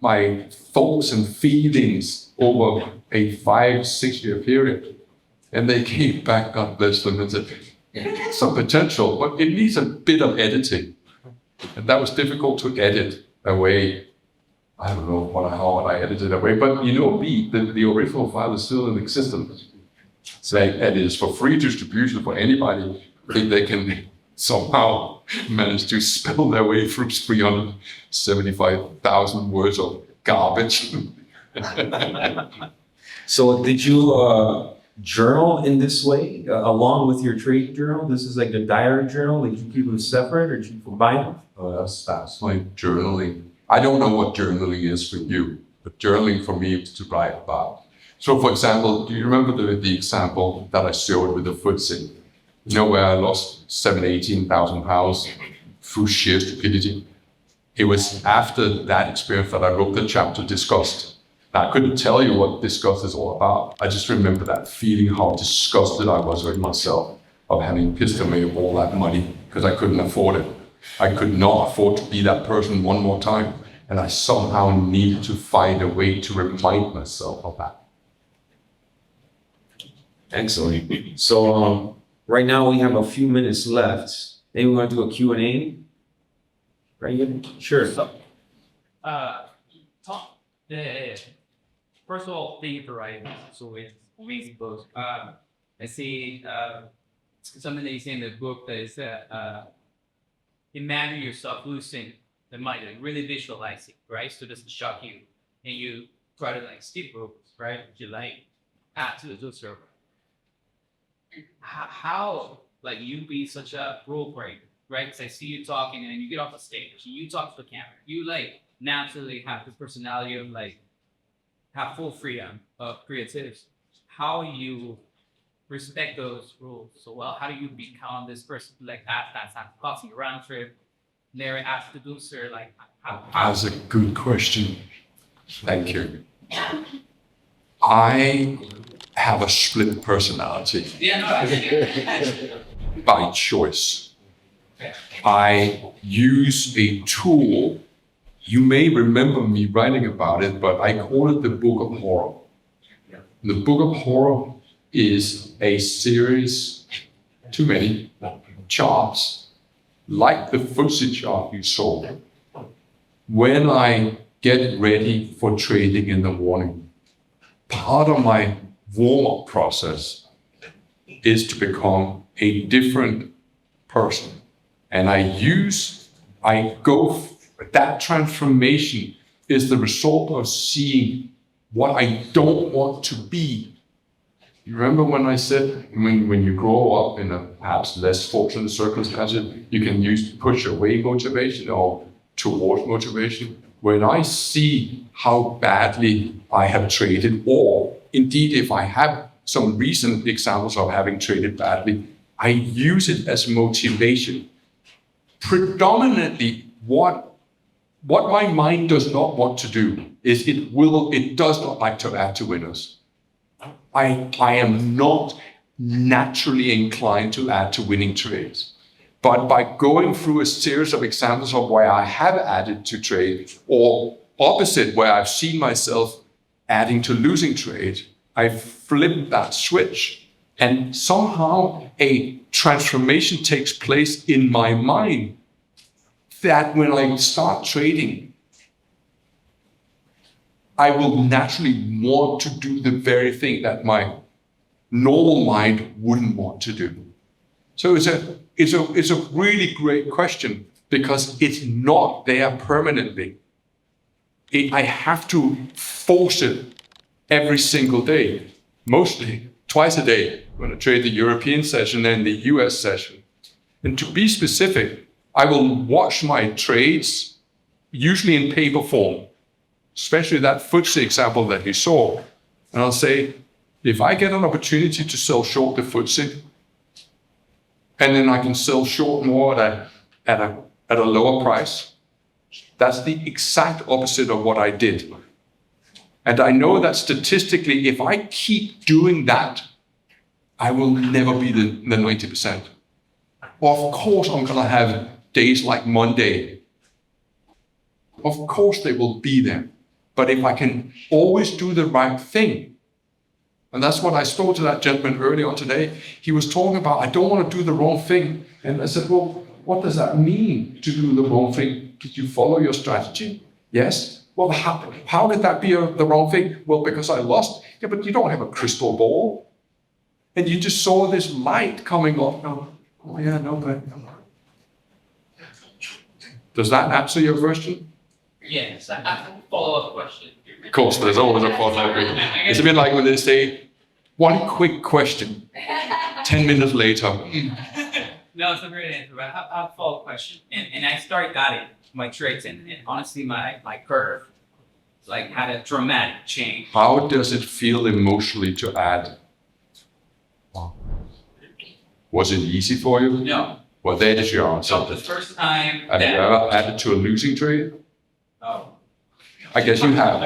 my thoughts and feelings over a 5-6 year period. And they came back, God bless them, and said, some potential, but it needs a bit of editing. And that was difficult to edit away. I don't know how I edited away, but you know me, the original file is still in existence. So it is for free distribution for anybody. They can somehow manage to spell their way through 375,000 words of garbage. So did you journal in this way along with your trade journal? This is like a diary journal. Did you keep them separate or did you combine them? That's my journaling. I don't know what journaling is for you, but journaling for me is to write about. So for example, do you remember the example that I showed with the FTSE? You know, where I lost 18,000 pounds through sheer stupidity? It was after that experience that I wrote the chapter Disgust. Now, I couldn't tell you what disgust is all about. I just remember that feeling, how disgusted I was with myself of having pissed away all that money because I couldn't afford it. I could not afford to be that person one more time. And I somehow needed to find a way to remind myself of that. Excellent. So right now we have a few minutes left. Maybe we want to do a Q&A? Right? Sure. So, Tom, first of all, thank you for writing this. It's always amazing book. I see something that you say in the book that is that imagine yourself losing the mind, like really visualizing, right? So it doesn't shock you. And you try to like skip ropes, right? You like add to the server. how like you be such a role breaker, right? Because I see you talking and then you get off the stage, you talk to the camera, you like naturally have the personality of like have full freedom of creativity. How you respect those rules so well? How do you become this person like that's causing a round trip, never asked to do sir? Like how That's a good question. Thank you. I have a split personality yeah, no, by choice. I use a tool. You may remember me writing about it, but I call it the Book of Horror. The Book of Horror is a series, too many, charts, like the footsie chart you saw. When I get ready for trading in the morning, part of my warm-up process is to become a different person. And that transformation is the result of seeing what I don't want to be. You remember when I said, when you grow up in a perhaps less fortunate circumstance, you can push away motivation or towards motivation. When I see how badly I have traded, or indeed if I have some recent examples of having traded badly, I use it as motivation. Predominantly, what my mind does not want to do is it does not like to add to winners. I am not naturally inclined to add to winning trades. But by going through a series of examples of where I have added to trade, or opposite, where I've seen myself adding to losing trade, I flip that switch. And somehow a transformation takes place in my mind that when I start trading, I will naturally want to do the very thing that my normal mind wouldn't want to do. So it's a really great question because it's not there permanently. I have to force it every single day, mostly twice a day when I trade the European session and the US session. And to be specific, I will watch my trades, usually in paper form, especially that FTSE example that you saw. And I'll say, if I get an opportunity to sell short the FTSE, and then I can sell short more at a lower price, that's the exact opposite of what I did. And I know that statistically, if I keep doing that, I will never be the 90%. Of course, I'm going to have days like Monday. Of course, they will be there. But if I can always do the right thing, and that's what I spoke to that gentleman earlier on today. He was talking about, I don't want to do the wrong thing. And I said, well, what does that mean to do the wrong thing? Did you follow your strategy? Yes. Well, how did that be the wrong thing? Well, because I lost. Yeah, but you don't have a crystal ball. And you just saw this light coming up. Oh yeah, no, but... Does that answer your question? yes, I have a follow-up question. Of course, there's always a follow-up. It's a bit like when they say, one quick question, 10 minutes later. No, it's a great answer, but I have a follow-up question. And I started guiding my trades, and honestly, my curve like had a dramatic change. How does it feel emotionally to add? Was it easy for you? No. Well, that is your answer. So the first time Have you ever added to a losing trade? oh. I guess you have.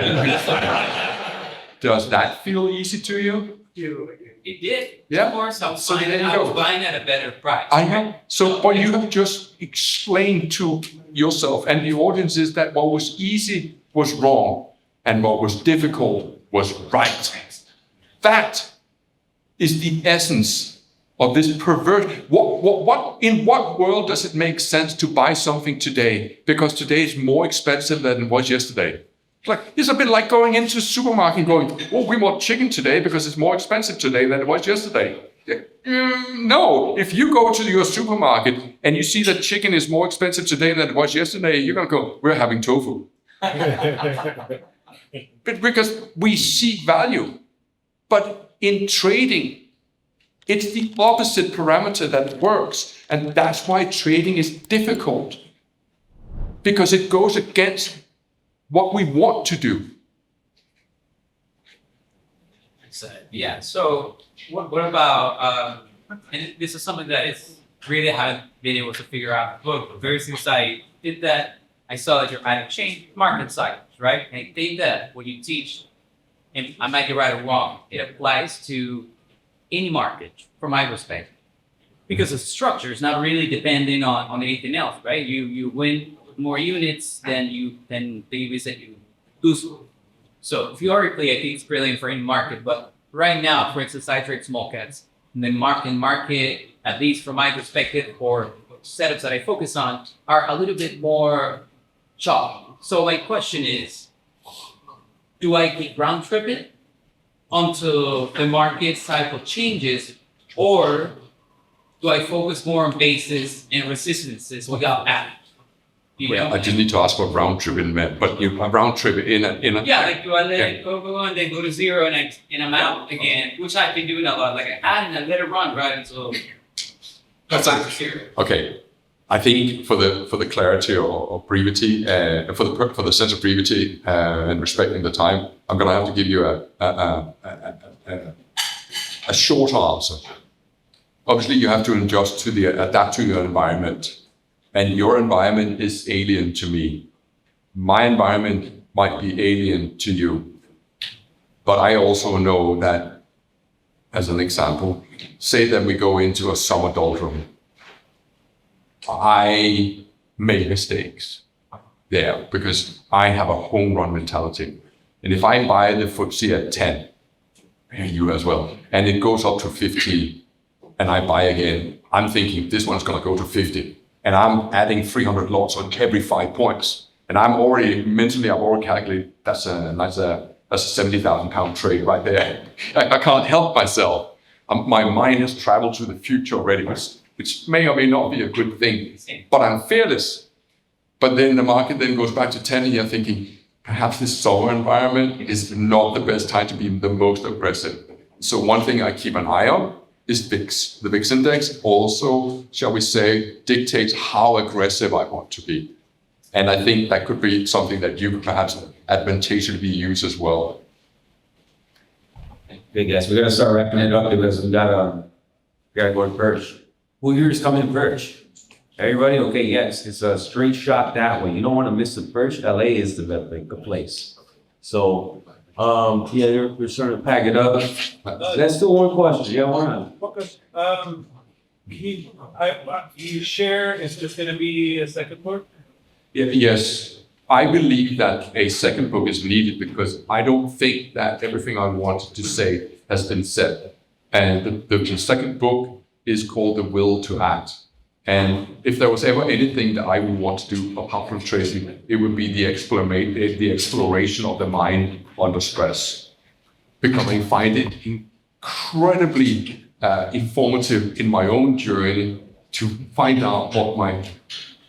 Does that feel easy to you? It did. Yeah. Of course, I was So there you I was go. buying at a better price. I have. So, but you have just explained to yourself and the audiences that what was easy was wrong and what was difficult was right. That is the essence of this perversion. In what world does it make sense to buy something today? Because today is more expensive than it was yesterday. It's a bit like going into a supermarket and going, oh, we want chicken today because it's more expensive today than it was yesterday. No, if you go to your supermarket and you see that chicken is more expensive today than it was yesterday, you're going to go, we're having tofu. But because we seek value. But in trading, It's the opposite parameter that works. And that's why trading is difficult. Because it goes against what we want to do. Yeah. So what about and this is something that is really haven't been able to figure out in the book, but very since I did that, I saw that you're adding change market cycles, right? And I think that when you teach, and I might be right or wrong, it applies to any market from my perspective. Because the structure is not really depending on anything else, right? You win more units than the units that you lose. So theoretically, I think it's brilliant for any market. But right now, for instance, I trade small caps. And the market, at least from my perspective, or setups that I focus on, are a little bit more choppy. So my question is, do I keep round trip it until the market cycle changes, or do I focus more on bases and resistances without adding? You know? I just need to ask what round tripping meant, but you round trip it in a yeah, like do I let it go and then go to zero and I'm out again, which I've been doing a lot. Like I add and I let it run right until zero. Okay. I think for the clarity or brevity, for the sense of brevity and respecting the time, I'm going to have to give you a short answer. Obviously, you have to adapt to your environment, and your environment is alien to me. My environment might be alien to you, but I also know that, as an example, say that we go into a summer doldrum. I make mistakes there because I have a home run mentality. And if I buy the FTSE at 10, and you as well, and it goes up to 50, and I buy again, I'm thinking this one's going to go to 50. And I'm adding 300 lots on every 5 points. And I've already calculated that's a 70,000 pound trade right there. I can't help myself. My mind has traveled to the future already, which may or may not be a good thing, but I'm fearless. But then the market then goes back to 10 and you're thinking, perhaps this summer environment is not the best time to be the most aggressive. So one thing I keep an eye on is VIX. The VIX index also, shall we say, dictates how aggressive I want to be. And I think that could be something that you could perhaps advantageously use as well. Okay, guys, we're gonna start wrapping it up because we gotta go to Perch. Who here is coming to Perch? Everybody? Okay, yes, it's a straight shot that way. You don't want to miss the Perch. LA is the place. So, yeah, they're starting to pack it up. That's still one question. Yeah, why not? Focus. You share is just going to be a second book? Yes, I believe that a second book is needed because I don't think that everything I wanted to say has been said. And the second book is called The Will to Act. And if there was ever anything that I would want to do apart from trading, it would be the exploration of the mind under stress. Because I find it incredibly informative in my own journey to find out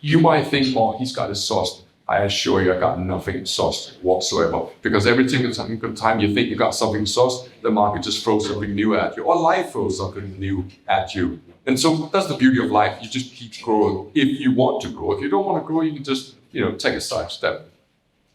you might think, oh, he's got his sauce. I assure you, I got nothing sauce whatsoever. Because every single time you think you got something sauce, the market just throws something new at you, or life throws something new at you. And so that's the beauty of life. You just keep growing if you want to grow. If you don't want to grow, you can just, take a side step.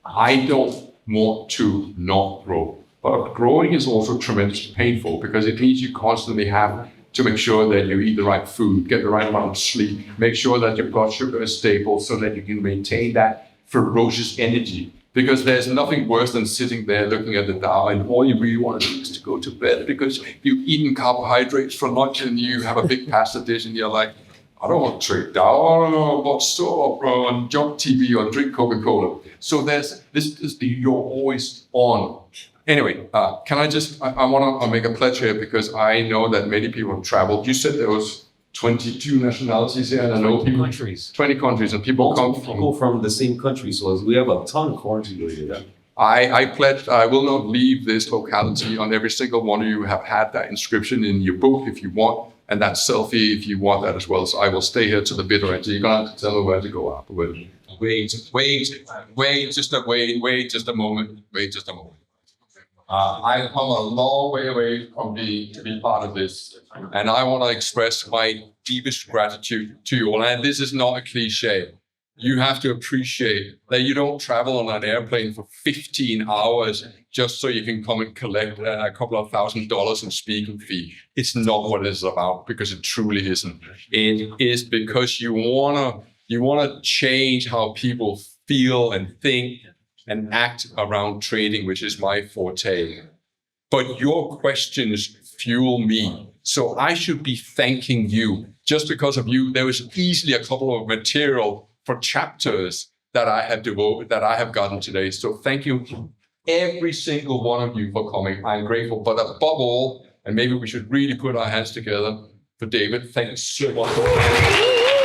I don't want to not grow. But growing is also tremendously painful because it means you constantly have to make sure that you eat the right food, get the right amount of sleep, make sure that your blood sugar is stable so that you can maintain that ferocious energy. Because there's nothing worse than sitting there looking at the Dow and all you really want to do is to go to bed because you've eaten carbohydrates for lunch and you have a big pasta dish and you're like, I don't want to trade Dow, I don't know what soap on jump TV or drink Coca-Cola. So there's you're always on. Anyway, can I want to make a pledge here because I know that many people have traveled. You said there was 22 nationalities here, and I know 20 countries. 20 countries, and people come from the same country, so we have a ton of countries. I pledge I will not leave this locality on every single one of you have had that inscription in your book if you want, and that selfie if you want that as well. So I will stay here to the bitter end. So you're gonna have to tell me where to go afterward. Wait just a moment. I come a long way away from being to be part of this, and I want to express my deepest gratitude to you all. And this is not a cliche. You have to appreciate that you don't travel on an airplane for 15 hours just so you can come and collect a couple of $1,000 in speaking fee. It's not what it's about, because it truly isn't. It is because you wanna change how people feel and think and act around trading, which is my forte. But your questions fuel me. So I should be thanking you. Just because of you, there was easily a couple of material for chapters that I have gotten today. So thank you, every single one of you, for coming. I'm grateful. But above all, and maybe we should really put our hands together for David. Thank you so much.